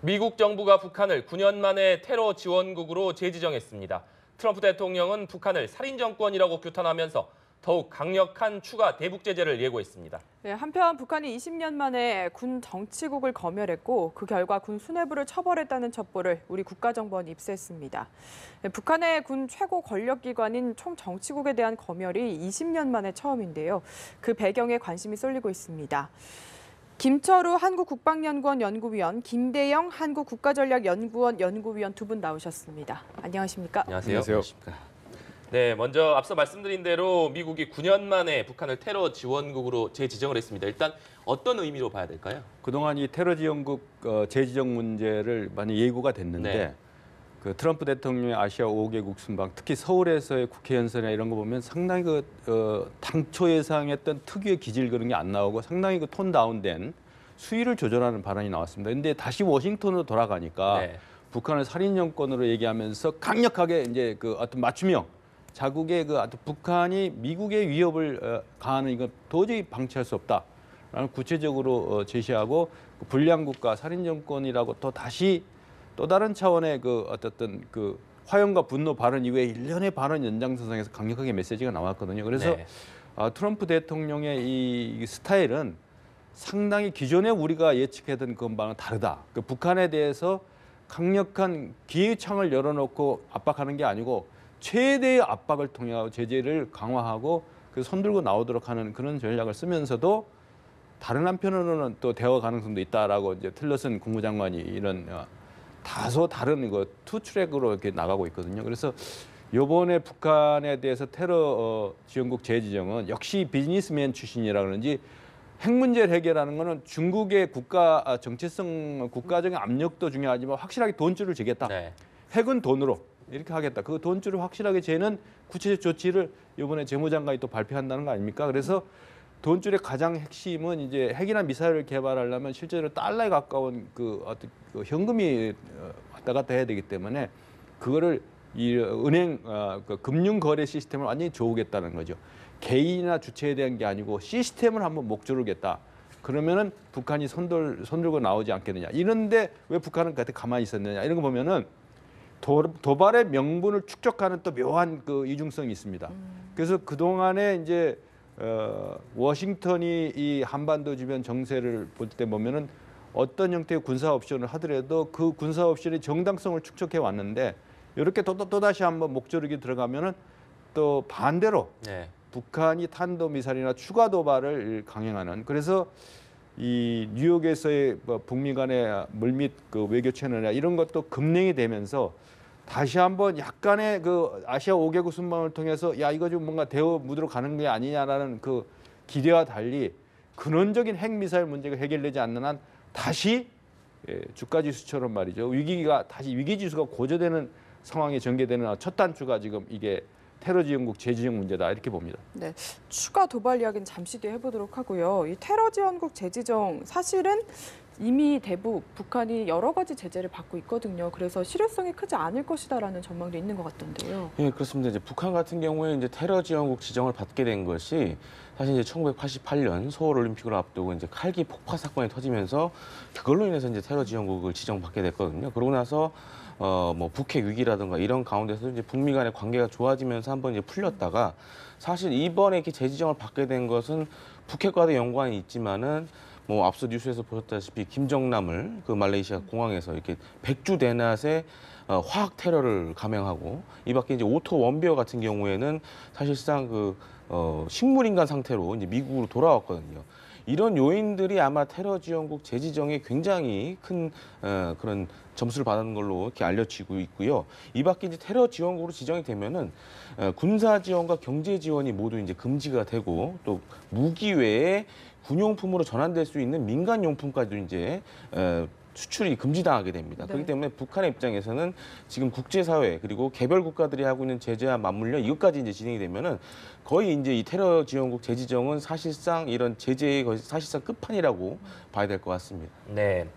미국 정부가 북한을 9년 만에 테러 지원국으로 재지정했습니다. 트럼프 대통령은 북한을 살인 정권이라고 규탄하면서 더욱 강력한 추가 대북 제재를 예고했습니다. 네, 한편 북한이 20년 만에 군 정치국을 검열했고 그 결과 군 수뇌부를 처벌했다는 첩보를 우리 국가정보원이 입수했습니다. 네, 북한의 군 최고 권력기관인 총정치국에 대한 검열이 20년 만에 처음인데요. 그 배경에 관심이 쏠리고 있습니다. 김철우 한국국방연구원 연구위원, 김대영 한국국가전략연구원 연구위원 두 분 나오셨습니다. 안녕하십니까? 안녕하세요. 네, 먼저 앞서 말씀드린 대로 미국이 9년 만에 북한을 테러 지원국으로 재지정을 했습니다. 일단 어떤 의미로 봐야 될까요? 그동안 이 테러 지원국 재지정 문제를 많이 예고가 됐는데 네. 그 트럼프 대통령의 아시아 5개국 순방, 특히 서울에서의 국회 연설이나 이런 거 보면 상당히 당초 예상했던 특유의 기질 그런 게 안 나오고 상당히 톤 다운된 수위를 조절하는 발언이 나왔습니다. 근데 다시 워싱턴으로 돌아가니까 네. 북한을 살인 정권으로 얘기하면서 강력하게 이제 어떤 맞춤형 자국의 어떤 북한이 미국의 위협을 가하는 이건 도저히 방치할 수 없다라는 구체적으로 제시하고 불량 국가 살인 정권이라고 또 다른 차원의 어떤 화염과 분노 발언 이외에 일련의 발언 연장선상에서 강력하게 메시지가 나왔거든요. 그래서 네. 트럼프 대통령의 이 스타일은 상당히 기존에 우리가 예측했던 그것과는 다르다. 북한에 대해서 강력한 기회의 창을 열어놓고 압박하는 게 아니고 최대의 압박을 통해 제재를 강화하고 손들고 나오도록 하는 그런 전략을 쓰면서도 다른 한편으로는 또 대화 가능성도 있다라고 이제 틸러슨 국무장관이 이런 다소 다른 투 트랙으로 이렇게 나가고 있거든요. 그래서 이번에 북한에 대해서 테러 지원국 재지정은 역시 비즈니스맨 출신이라 그런지 핵 문제를 해결하는 거는 중국의 국가 정체성, 국가적인 압력도 중요하지만 확실하게 돈줄을 지겠다. 네. 핵은 돈으로 이렇게 하겠다. 그 돈줄을 확실하게 재는 구체적 조치를 이번에 재무장관이 또 발표한다는 거 아닙니까? 그래서 돈줄의 가장 핵심은 이제 핵이나 미사일을 개발하려면 실제로 달러에 가까운 어떤 현금이 왔다 갔다 해야 되기 때문에 그거를 이 은행 금융 거래 시스템을 완전히 조우겠다는 거죠. 개인이나 주체에 대한 게 아니고 시스템을 한번 목조르겠다. 그러면은 북한이 손들고 나오지 않겠느냐. 이런데 왜 북한은 그때 가만히 있었느냐. 이런 거 보면은 도발의 명분을 축적하는 또 묘한 이중성이 있습니다. 그래서 그동안에 이제 워싱턴이 이 한반도 주변 정세를 볼 때 보면은 어떤 형태의 군사 옵션을 하더라도 그 군사 옵션의 정당성을 축적해 왔는데 이렇게 또다시 한번 목조르기 들어가면은 또 반대로 네. 북한이 탄도미사일이나 추가 도발을 강행하는 그래서 이 뉴욕에서의 북미 간의 물밑 외교 채널이나 이런 것도 급냉이 되면서 다시 한번 약간의 아시아 5개국 순방을 통해서 야 이거 좀 뭔가 대우 무드로 가는 게 아니냐라는 기대와 달리 근원적인 핵미사일 문제가 해결되지 않는 한 다시 주가지수처럼 말이죠. 다시 위기지수가 고조되는 상황이 전개되는 첫 단추가 지금 이게 테러 지원국 재지정 문제다 이렇게 봅니다. 네, 추가 도발 이야기는 잠시 뒤에 해보도록 하고요. 이 테러 지원국 재지정 사실은 이미 대북 북한이 여러 가지 제재를 받고 있거든요. 그래서 실효성이 크지 않을 것이다라는 전망도 있는 것 같던데요. 예, 그렇습니다. 이제 북한 같은 경우에 이제 테러 지원국 지정을 받게 된 것이 사실 이제 1988년 서울 올림픽을 앞두고 이제 칼기 폭파 사건이 터지면서 그걸로 인해서 이제 테러 지원국을 지정받게 됐거든요. 그러고 나서 뭐 북핵 위기라든가 이런 가운데서 이제 북미 간의 관계가 좋아지면서 한번 이제 풀렸다가 사실 이번에 이렇게 재지정을 받게 된 것은 북핵과도 연관이 있지만은 뭐 앞서 뉴스에서 보셨다시피 김정남을 말레이시아 공항에서 이렇게 백주 대낮에 화학 테러를 감행하고 이 밖에 이제 오토 원비어 같은 경우에는 사실상 식물인간 상태로 이제 미국으로 돌아왔거든요. 이런 요인들이 아마 테러 지원국 재지정에 굉장히 큰 그런 점수를 받은 걸로 이렇게 알려지고 있고요. 이 밖에 이제 테러 지원국으로 지정이 되면은 군사 지원과 경제 지원이 모두 이제 금지가 되고 또 무기 외에 군용품으로 전환될 수 있는 민간 용품까지도 이제 수출이 금지당하게 됩니다. 네. 그렇기 때문에 북한의 입장에서는 지금 국제사회 그리고 개별 국가들이 하고 있는 제재와 맞물려 이것까지 이제 진행이 되면은 거의 이제 이 테러 지원국 재지정은 사실상 이런 제재의 거의 사실상 끝판이라고 봐야 될 것 같습니다. 네.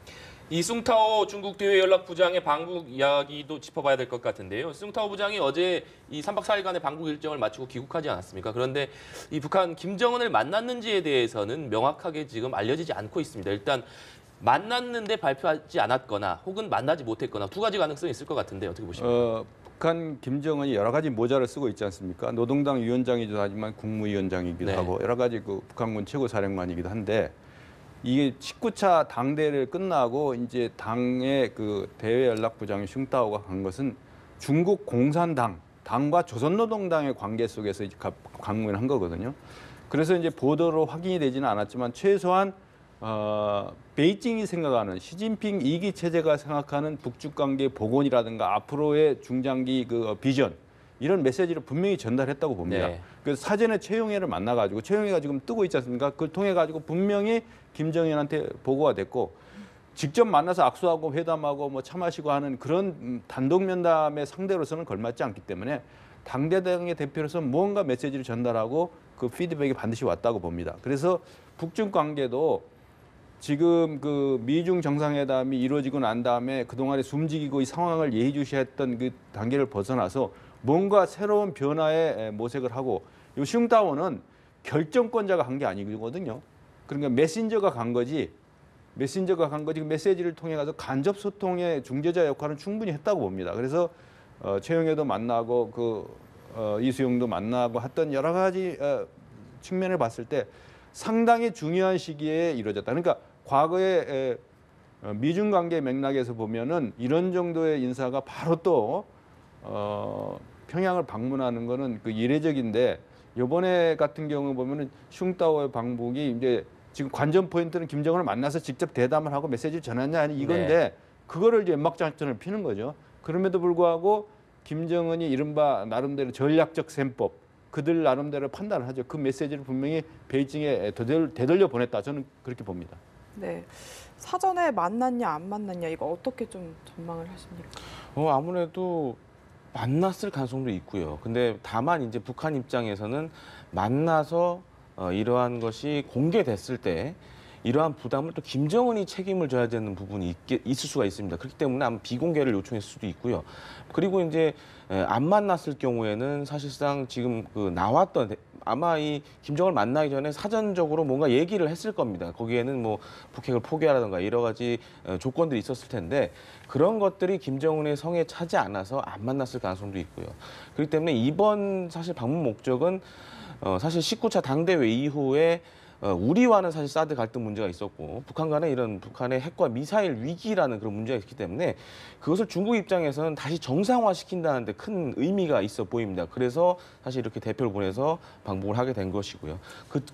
이 숭타오 중국 대외연락부장의 방북 이야기도 짚어봐야 될 것 같은데요. 숭타오 부장이 어제 이 3박 4일간의 방북 일정을 마치고 귀국하지 않았습니까? 그런데 이 북한 김정은을 만났는지에 대해서는 명확하게 지금 알려지지 않고 있습니다. 일단 만났는데 발표하지 않았거나 혹은 만나지 못했거나 두 가지 가능성이 있을 것 같은데 어떻게 보십니까? 북한 김정은이 여러 가지 모자를 쓰고 있지 않습니까? 노동당 위원장이기도 하지만 국무위원장이기도 네. 하고 여러 가지 그 북한군 최고사령관이기도 한데 이게 19차 당대를 끝나고 이제 당의 그 대외연락부장인 슝따오가 간 것은 중국 공산당 당과 조선노동당의 관계 속에서 이제 방문을 한 거거든요. 그래서 이제 보도로 확인이 되지는 않았지만 최소한 베이징이 생각하는 시진핑 2기 체제가 생각하는 북중 관계 복원이라든가 앞으로의 중장기 그 비전 이런 메시지를 분명히 전달했다고 봅니다. 네. 그래서 사전에 최용해를 만나가지고 최용해가 지금 뜨고 있지 않습니까? 그걸 통해 가지고 분명히 김정은한테 보고가 됐고 직접 만나서 악수하고 회담하고 뭐 차 마시고 하는 그런 단독 면담의 상대로서는 걸맞지 않기 때문에 당대당의 대표로서 무언가 메시지를 전달하고 그 피드백이 반드시 왔다고 봅니다. 그래서 북중 관계도 지금 그 미중 정상회담이 이루어지고 난 다음에 그동안에 숨지기고 이 상황을 예의주시했던 그 단계를 벗어나서 뭔가 새로운 변화에 모색을 하고 이 슝따오는 결정권자가 한 게 아니거든요. 그러니까 메신저가 간 거지. 메신저가 간 거지. 그 메시지를 통해 가서 간접 소통의 중재자 역할은 충분히 했다고 봅니다. 그래서 최영해도 만나고 이수용도 만나고 했던 여러 가지 측면을 봤을 때 상당히 중요한 시기에 이루어졌다. 그러니까 과거에 미중 관계 맥락에서 보면은 이런 정도의 인사가 바로 또 평양을 방문하는 거는 그 이례적인데 이번에 같은 경우 보면은 슝따오의 방북이 이제 지금 관전 포인트는 김정은을 만나서 직접 대담을 하고 메시지를 전했냐 아니 이건데 네. 그거를 이제 연막작전을 피는 거죠. 그럼에도 불구하고 김정은이 이른바 나름대로 전략적 셈법 그들 나름대로 판단을 하죠. 그 메시지를 분명히 베이징에 되돌려 보냈다. 저는 그렇게 봅니다. 네. 사전에 만났냐 안 만났냐 이거 어떻게 좀 전망을 하십니까? 아무래도 만났을 가능성도 있고요. 근데 다만 이제 북한 입장에서는 만나서 이러한 것이 공개됐을 때 이러한 부담을 또 김정은이 책임을 져야 되는 부분이 있을 수가 있습니다. 그렇기 때문에 아마 비공개를 요청했을 수도 있고요. 그리고 이제 안 만났을 경우에는 사실상 지금 그 나왔던 아마 이 김정을 만나기 전에 사전적으로 뭔가 얘기를 했을 겁니다. 거기에는 뭐 북핵을 포기하라든가 여러 가지 조건들이 있었을 텐데 그런 것들이 김정은의 성에 차지 않아서 안 만났을 가능성도 있고요. 그렇기 때문에 이번 사실 방문 목적은 사실 19차 당대회 이후에 우리와는 사실 사드 갈등 문제가 있었고 북한과는 이런 북한의 핵과 미사일 위기라는 그런 문제가 있기 때문에 그것을 중국 입장에서는 다시 정상화시킨다는 데 큰 의미가 있어 보입니다. 그래서 사실 이렇게 대표를 보내서 방북을 하게 된 것이고요.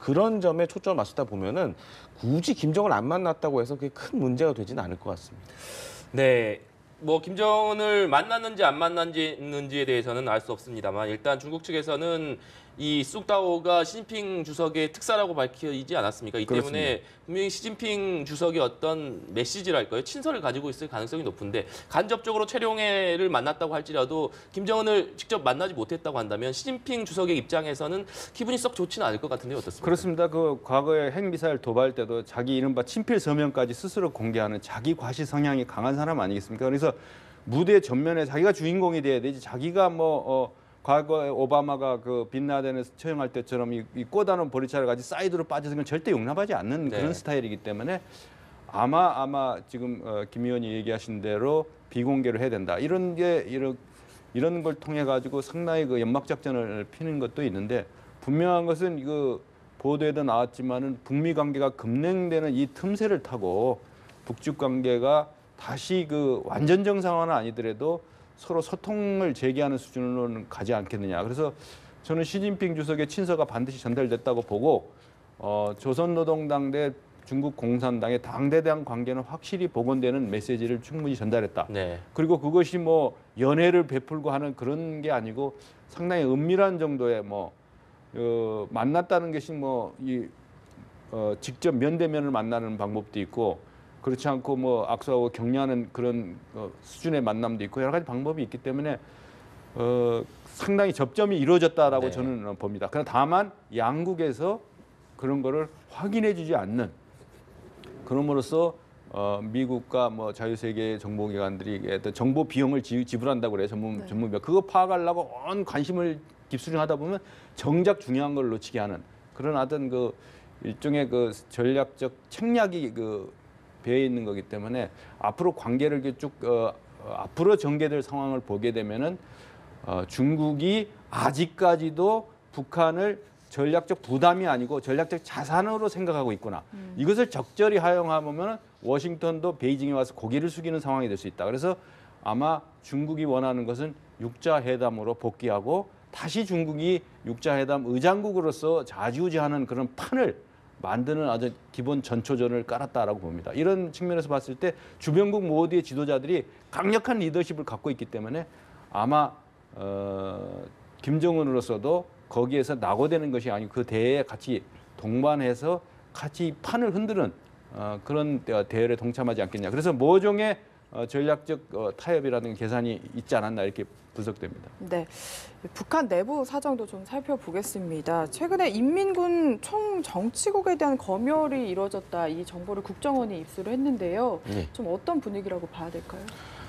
그런 점에 초점을 맞추다 보면은 굳이 김정을 안 만났다고 해서 그게 큰 문제가 되지는 않을 것 같습니다. 네. 뭐 김정은을 만났는지 안 만났는지에 대해서는 알 수 없습니다만 일단 중국 측에서는 이 쑥다오가 시진핑 주석의 특사라고 밝히지 않았습니까? 이 그렇습니다. 때문에 분명히 시진핑 주석이 어떤 메시지랄까요? 친서를 가지고 있을 가능성이 높은데 간접적으로 최룡해를 만났다고 할지라도 김정은을 직접 만나지 못했다고 한다면 시진핑 주석의 입장에서는 기분이 썩 좋지는 않을 것 같은데 어떻습니까? 그렇습니다. 그 과거에 핵미사일 도발 때도 자기 이른바 친필 서명까지 스스로 공개하는 자기 과시 성향이 강한 사람 아니겠습니까? 그래서 무대 전면에 자기가 주인공이 돼야 되지. 자기가 과거에 오바마가 그 빈라덴을 처형할 때처럼 이 꼬다는 보리차를 가지고 사이드로 빠져서 그건 절대 용납하지 않는 네. 그런 스타일이기 때문에 아마 지금 김 의원이 얘기하신 대로 비공개로 해야 된다. 이런 걸 통해 가지고 상당히 그 연막 작전을 피는 것도 있는데 분명한 것은 그 보도에도 나왔지만은 북미 관계가 급냉되는 이 틈새를 타고 북중 관계가 다시 그 완전 정상화는 아니더라도 서로 소통을 재개하는 수준으로는 가지 않겠느냐. 그래서 저는 시진핑 주석의 친서가 반드시 전달됐다고 보고 조선노동당 대 중국 공산당의 당대당 관계는 확실히 복원되는 메시지를 충분히 전달했다. 네. 그리고 그것이 뭐 연애를 베풀고 하는 그런 게 아니고 상당히 은밀한 정도의 만났다는 것이 직접 면대면을 만나는 방법도 있고 그렇지 않고 악수하고 격려하는 그런 수준의 만남도 있고 여러 가지 방법이 있기 때문에 상당히 접점이 이루어졌다라고 네. 저는 봅니다. 그러나 다만 양국에서 그런 거를 확인해주지 않는 그럼으로써 미국과 자유세계 정보기관들이 어떤 정보 비용을 지불한다고 그래요. 전문가 그거 파악하려고 온 관심을 깁스링하다 보면 정작 중요한 걸 놓치게 하는 그런 어떤 그 일종의 그 전략적 책략이 배어 있는 거기 때문에 앞으로 관계를 이렇게 쭉 앞으로 전개될 상황을 보게 되면은 중국이 아직까지도 북한을 전략적 부담이 아니고 전략적 자산으로 생각하고 있구나. 이것을 적절히 활용하면 워싱턴도 베이징에 와서 고개를 숙이는 상황이 될 수 있다. 그래서 아마 중국이 원하는 것은 육자회담으로 복귀하고 다시 중국이 육자회담 의장국으로서 좌지우지하는 그런 판을 만드는 아주 기본 전초전을 깔았다라고 봅니다. 이런 측면에서 봤을 때 주변국 모두의 지도자들이 강력한 리더십을 갖고 있기 때문에 아마 김정은으로서도 거기에서 낙오되는 것이 아니고 그 대회에 같이 동반해서 같이 판을 흔드는 그런 대열에 동참하지 않겠냐. 그래서 모종의 전략적 타협이라는 계산이 있지 않았나 이렇게 분석됩니다. 네, 북한 내부 사정도 좀 살펴보겠습니다. 최근에 인민군 총정치국에 대한 검열이 이루어졌다 이 정보를 국정원이 입수를 했는데요. 네. 좀 어떤 분위기라고 봐야 될까요?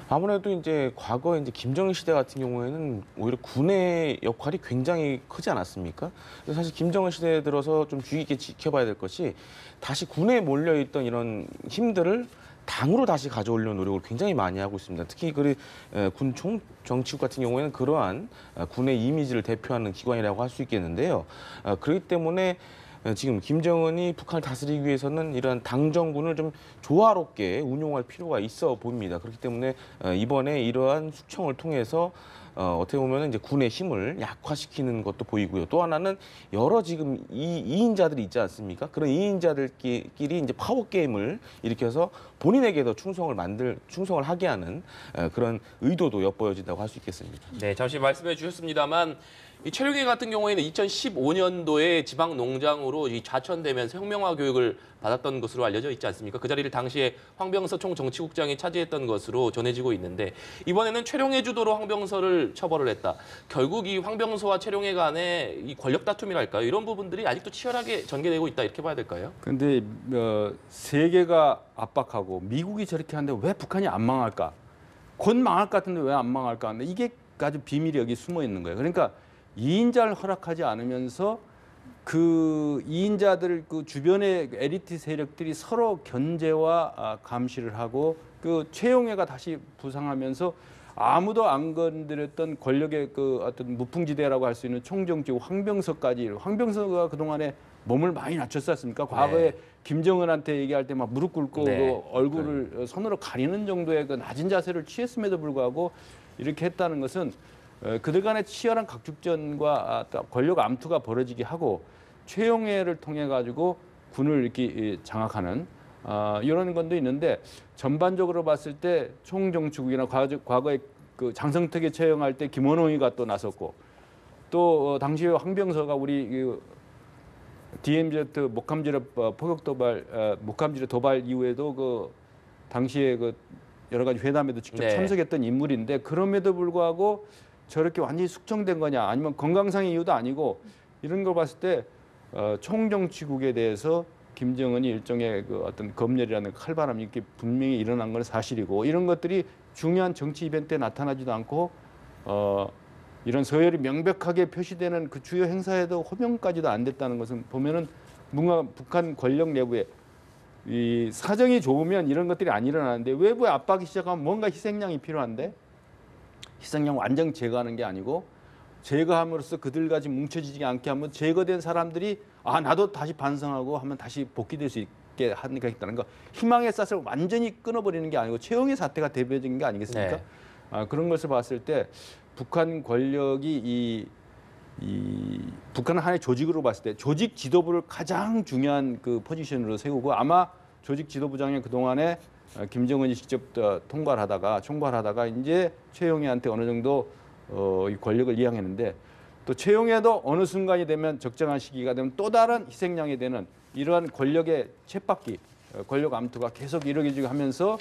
아무래도 이제 과거 이제 김정일 시대 같은 경우에는 오히려 군의 역할이 굉장히 크지 않았습니까? 그래서 사실 김정일 시대에 들어서 좀 주의 깊게 지켜봐야 될 것이 다시 군에 몰려있던 이런 힘들을 당으로 다시 가져오려는 노력을 굉장히 많이 하고 있습니다. 특히 군 총정치국 같은 경우에는 그러한 군의 이미지를 대표하는 기관이라고 할 수 있겠는데요. 그렇기 때문에 지금 김정은이 북한을 다스리기 위해서는 이러한 당정군을 좀 조화롭게 운용할 필요가 있어 보입니다. 그렇기 때문에 이번에 이러한 숙청을 통해서 어떻게 보면 이제 군의 힘을 약화시키는 것도 보이고요. 또 하나는 여러 지금 이인자들이 있지 않습니까? 그런 이인자들끼리 이제 파워 게임을 일으켜서 본인에게 더 충성을 하게 하는 그런 의도도 엿보여진다고 할 수 있겠습니다. 네, 잠시 말씀해 주셨습니다만 이 최룡해 같은 경우에는 2015년도에 지방 농장으로 이 좌천되면서 혁명화 교육을 받았던 것으로 알려져 있지 않습니까? 그 자리를 당시에 황병서 총정치국장이 차지했던 것으로 전해지고 있는데 이번에는 최룡해 주도로 황병서를 처벌을 했다. 결국 이 황병서와 최룡해 간의 이 권력 다툼이랄까요? 이런 부분들이 아직도 치열하게 전개되고 있다 이렇게 봐야 될까요? 근데 세계가 압박하고 미국이 저렇게 하는데 왜 북한이 안 망할까? 곧 망할 것 같은데 왜 안 망할까? 근데 이게 아주 비밀이 여기 숨어 있는 거예요. 그러니까 2인자를 허락하지 않으면서 그 2인자들 그 주변의 에리트 세력들이 서로 견제와 감시를 하고 그 최용해가 다시 부상하면서 아무도 안 건드렸던 권력의 그 어떤 무풍지대라고 할 수 있는 총정치국 황병서까지 황병서가 그동안에 몸을 많이 낮췄지 않습니까? 과거에 네. 김정은한테 얘기할 때 막 무릎 꿇고 네. 그 얼굴을 손으로 가리는 정도의 그 낮은 자세를 취했음에도 불구하고 이렇게 했다는 것은 그들 간의 치열한 각축전과 권력 암투가 벌어지게 하고 최용해를 통해 가지고 군을 이렇게 장악하는 이런 건도 있는데 전반적으로 봤을 때 총정치국이나 과거에 그 장성택이 채용할 때 김원홍이가 또 나섰고 또 당시에 황병서가 우리 DMZ 목함지뢰 포격 도발 목함지뢰 도발 이후에도 그 당시에 그 여러 가지 회담에도 직접 네. 참석했던 인물인데 그럼에도 불구하고 저렇게 완전히 숙청된 거냐 아니면 건강상의 이유도 아니고 이런 걸 봤을 때 총정치국에 대해서 김정은이 일종의 그 어떤 검열이라는 칼바람이 이렇게 분명히 일어난 건 사실이고 이런 것들이 중요한 정치 이벤트에 나타나지도 않고 이런 서열이 명백하게 표시되는 그 주요 행사에도 호명까지도 안 됐다는 것은 보면은 뭔가 북한 권력 내부에 이 사정이 좋으면 이런 것들이 안 일어나는데 외부의 압박이 시작하면 뭔가 희생양이 필요한데 희생양 완전 제거하는 게 아니고 제거함으로써 그들까지 뭉쳐지지 않게 하면 제거된 사람들이 나도 다시 반성하고 하면 다시 복귀될 수 있게 하니까 거 희망의 싹을 완전히 끊어버리는 게 아니고 최용의 사태가 대표적인 게 아니겠습니까? 네. 그런 것을 봤을 때 북한 권력이 북한은 하나의 조직으로 봤을 때 조직 지도부를 가장 중요한 그 포지션으로 세우고 아마 조직 지도부장에 그동안에 김정은이 직접 총괄하다가 이제 최용해한테 어느 정도 이 권력을 이양했는데 또 최용해도 어느 순간이 되면 적정한 시기가 되면 또 다른 희생양이 되는 이러한 권력의 쳇바퀴, 권력 암투가 계속 이루어지고 하면서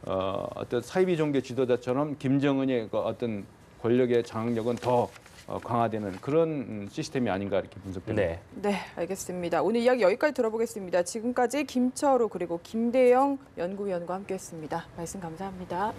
어떤 사이비 종교 지도자처럼 김정은의 그 어떤 권력의 장악력은 더 강화되는 그런 시스템이 아닌가 이렇게 분석됩니다. 네. 네, 알겠습니다. 오늘 이야기 여기까지 들어보겠습니다. 지금까지 김철우 그리고 김대영 연구위원과 함께했습니다. 말씀 감사합니다.